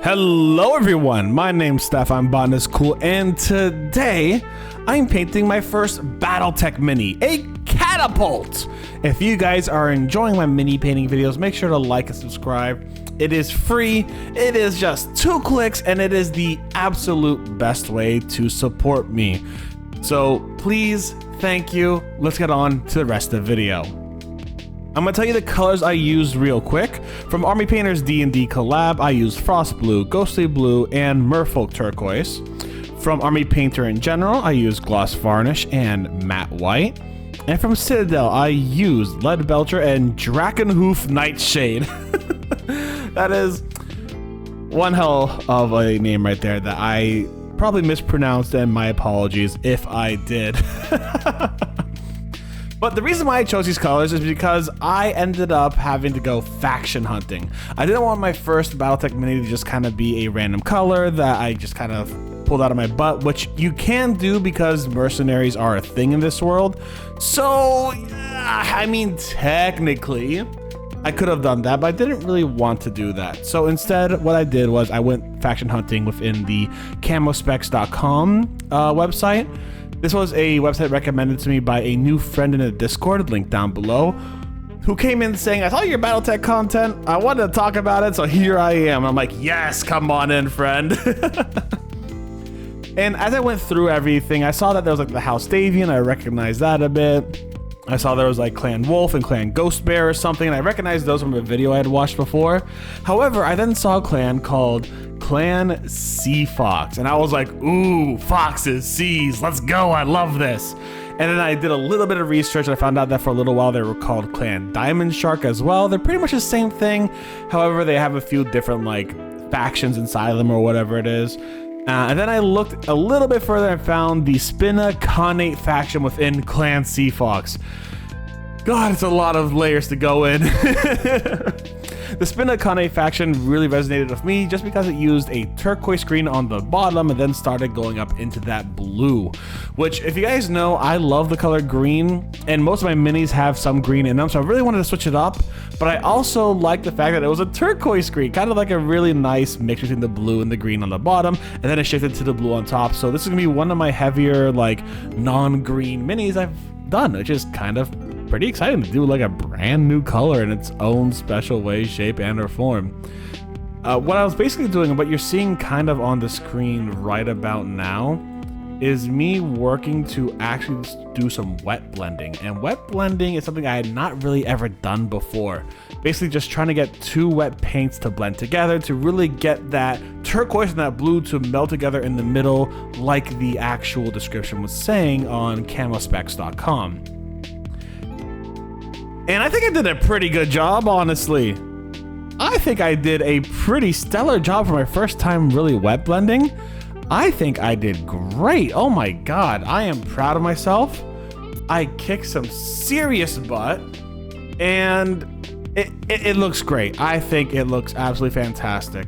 Hello everyone, my name's Steph, I'm Botanist Cool, and today I'm painting my first Battletech mini, a Catapult! If you guys are enjoying my mini painting videos, make sure to like and subscribe. It is free, it is just 2 clicks, and it is the absolute best way to support me. So please, thank you, let's get on to the rest of the video. I'm gonna tell you the colors I used real quick. From Army Painter's D&D collab, I used Frost Blue, Ghostly Blue, and Merfolk Turquoise. From Army Painter in general, I used Gloss Varnish and Matte White. And from Citadel, I used Lead Belcher and Drakenhoof Nightshade. That is one hell of a name right there that I probably mispronounced, and my apologies if I did. But the reason why I chose these colors is because I ended up having to go faction hunting. I didn't want my first Battletech mini to just kind of be a random color that I just kind of pulled out of my butt, which you can do because mercenaries are a thing in this world. So, I mean, technically, I could have done that, but I didn't really want to do that. So instead, what I did was I went faction hunting within the camospecs.com website. This was a website recommended to me by a new friend in a Discord, link down below, who came in saying, I saw your Battletech content, I wanted to talk about it, so here I am. I'm like, yes, come on in, friend. And as I went through everything, I saw that there was like the House Davian, I recognized that a bit. I saw there was like Clan Wolf and Clan Ghost Bear or something, and I recognized those from a video I had watched before. However, I then saw a clan called Clan Sea Fox, and I was like, ooh, foxes, seas, let's go, I love this. And then I did a little bit of research, and I found out that for a little while they were called Clan Diamond Shark as well. They're pretty much the same thing. However, they have a few different like factions inside of them or whatever it is. And then I looked a little bit further and found the Spina Connate faction within Clan Sea Fox. God, it's a lot of layers to go in. The Spina Connate faction really resonated with me just because it used a turquoise green on the bottom and then started going up into that blue, which, if you guys know, I love the color green, and most of my minis have some green in them, so I really wanted to switch it up. But I also like the fact that it was a turquoise green, kind of like a really nice mix between the blue and the green on the bottom, and then it shifted to the blue on top. So this is gonna be one of my heavier, like, non-green minis I've done, which is kind of pretty exciting to do like a brand new color in its own special way, shape, and or form. What I was basically doing, and what you're seeing kind of on the screen right about now, is me working to actually do some wet blending. And wet blending is something I had not really ever done before. Basically just trying to get 2 wet paints to blend together to really get that turquoise and that blue to melt together in the middle, like the actual description was saying on camospecs.com. And I think I did a pretty good job, honestly. I think I did a pretty stellar job for my first time really wet blending. I think I did great. Oh my god, I am proud of myself. I kicked some serious butt, and it looks great. I think it looks absolutely fantastic.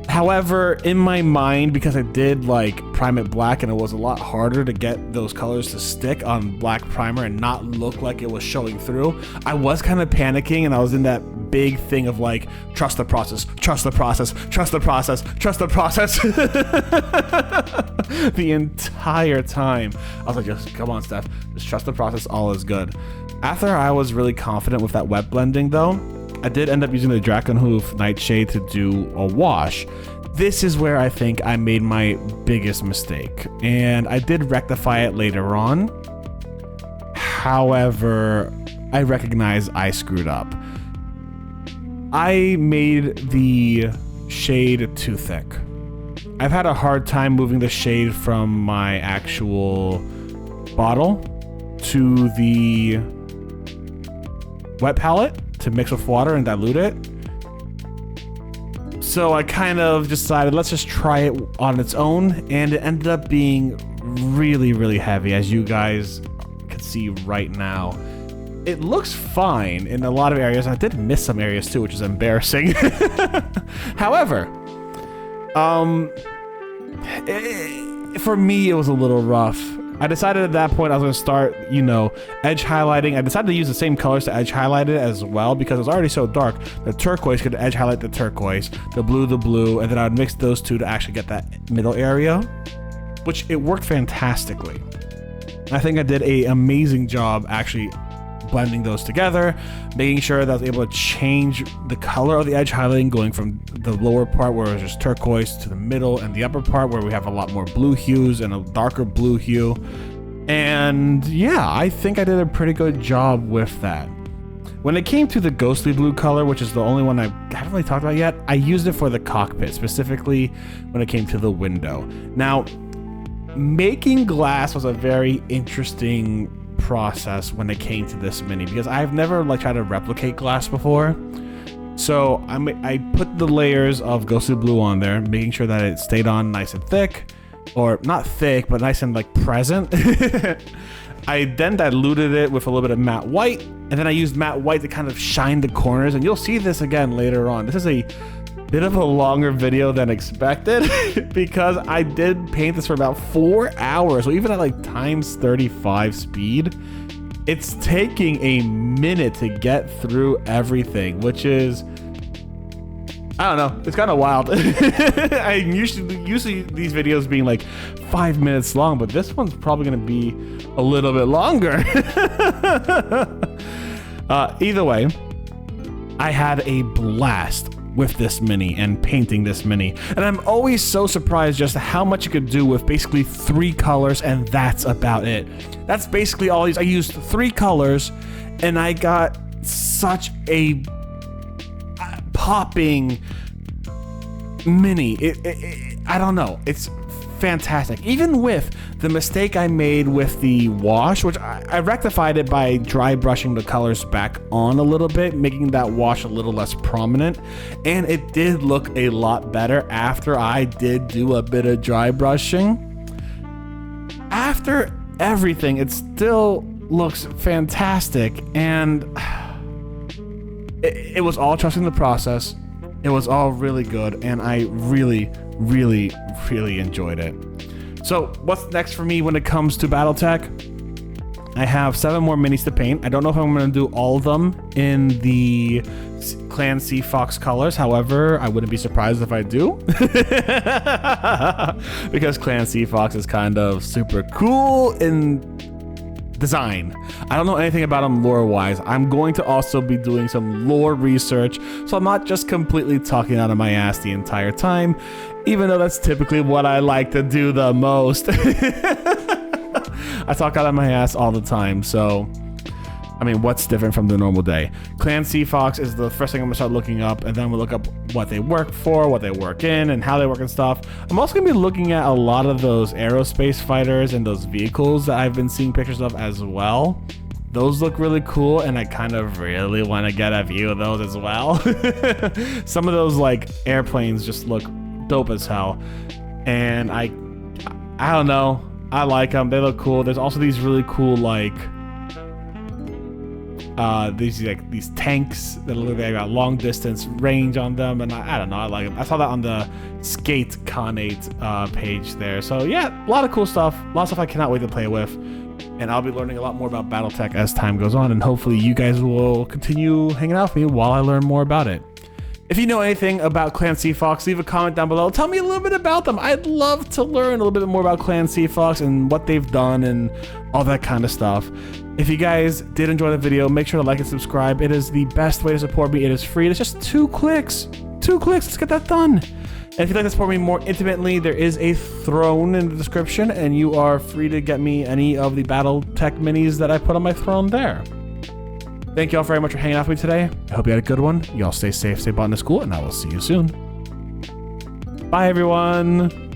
However, in my mind, because I did like prime it black and it was a lot harder to get those colors to stick on black primer and not look like it was showing through, I was kind of panicking, and I was in that big thing of like, trust the process, trust the process, trust the process, trust the process. The entire time. I was like, just come on, Steph, just trust the process, all is good. After I was really confident with that wet blending though, I did end up using the Drakenhoof Nightshade to do a wash. This is where I think I made my biggest mistake, and I did rectify it later on. However, I recognize I screwed up. I made the shade too thick. I've had a hard time moving the shade from my actual bottle to the wet palette to mix with water and dilute it. So I kind of decided, let's just try it on its own, and it ended up being really, really heavy, as you guys can see right now. It looks fine in a lot of areas. I did miss some areas too, which is embarrassing. However, for me, it was a little rough. I decided at that point I was going to start, you know, edge highlighting. I decided to use the same colors to edge highlight it as well because it was already so dark. The turquoise could edge highlight the turquoise, the blue, and then I would mix those two to actually get that middle area, which it worked fantastically. I think I did an amazing job actually blending those together, making sure that I was able to change the color of the edge highlighting, going from the lower part where it was just turquoise to the middle and the upper part where we have a lot more blue hues and a darker blue hue. And yeah, I think I did a pretty good job with that. When it came to the ghostly blue color, which is the only one I haven't really talked about yet, I used it for the cockpit, specifically when it came to the window. Now, making glass was a very interesting process when it came to this mini because I've never like tried to replicate glass before. So I put the layers of ghostly blue on there, making sure that it stayed on nice and thick, or not thick, but nice and like present. I then diluted it with a little bit of matte white, and then I used matte white to kind of shine the corners, and you'll see this again later on. This is a bit of a longer video than expected because I did paint this for about 4 hours. So even at like times 35 speed, it's taking a minute to get through everything, which is, I don't know, it's kind of wild. I'm usually these videos being like 5 minutes long, but this one's probably gonna be a little bit longer. Either way, I had a blast with this mini and painting this mini, and I'm always so surprised just how much you could do with basically 3 colors, and that's about it. That's basically all I used 3 colors, and I got such a popping mini. I don't know, it's fantastic. Even with the mistake I made with the wash, which I rectified it by dry brushing the colors back on a little bit, making that wash a little less prominent, and it did look a lot better after I did do a bit of dry brushing. After everything, it still looks fantastic, and it was all trusting the process. It was all really good, and I really enjoyed it. So what's next for me when it comes to Battletech? I have 7 more minis to paint. I don't know if I'm going to do all of them in the Clan Sea Fox colors. However, I wouldn't be surprised if I do. Because Clan Sea Fox is kind of super cool in design. I don't know anything about them lore-wise. I'm going to also be doing some lore research, so I'm not just completely talking out of my ass the entire time, even though that's typically what I like to do the most. I talk out of my ass all the time, so I mean, what's different from the normal day? Clan Sea Fox is the first thing I'm gonna start looking up, and then we'll look up what they work for, what they work in, and how they work and stuff. I'm also gonna be looking at a lot of those aerospace fighters and those vehicles that I've been seeing pictures of as well. Those look really cool, and I kind of really want to get a view of those as well. Some of those like airplanes just look dope as hell, and I don't know, I like them. They look cool. There's also these really cool like these tanks that look like they got long distance range on them, and I don't know, I like them. I saw that on the Skate Con8 page there. So yeah, a lot of cool stuff, a lot of stuff I cannot wait to play with, and I'll be learning a lot more about Battletech as time goes on, and hopefully you guys will continue hanging out with me while I learn more about it. If you know anything about Clan Sea Fox, leave a comment down below. Tell me a little bit about them. I'd love to learn a little bit more about Clan Sea Fox and what they've done and all that kind of stuff. If you guys did enjoy the video, make sure to like and subscribe. It is the best way to support me. It is free. It's just 2 clicks. 2 clicks. Let's get that done. And if you'd like to support me more intimately, there is a throne in the description, and you are free to get me any of the Battletech minis that I put on my throne there. Thank you all very much for hanging out with me today. I hope you had a good one. Y'all stay safe, stay Botanist Cool, and I will see you soon. Bye, everyone.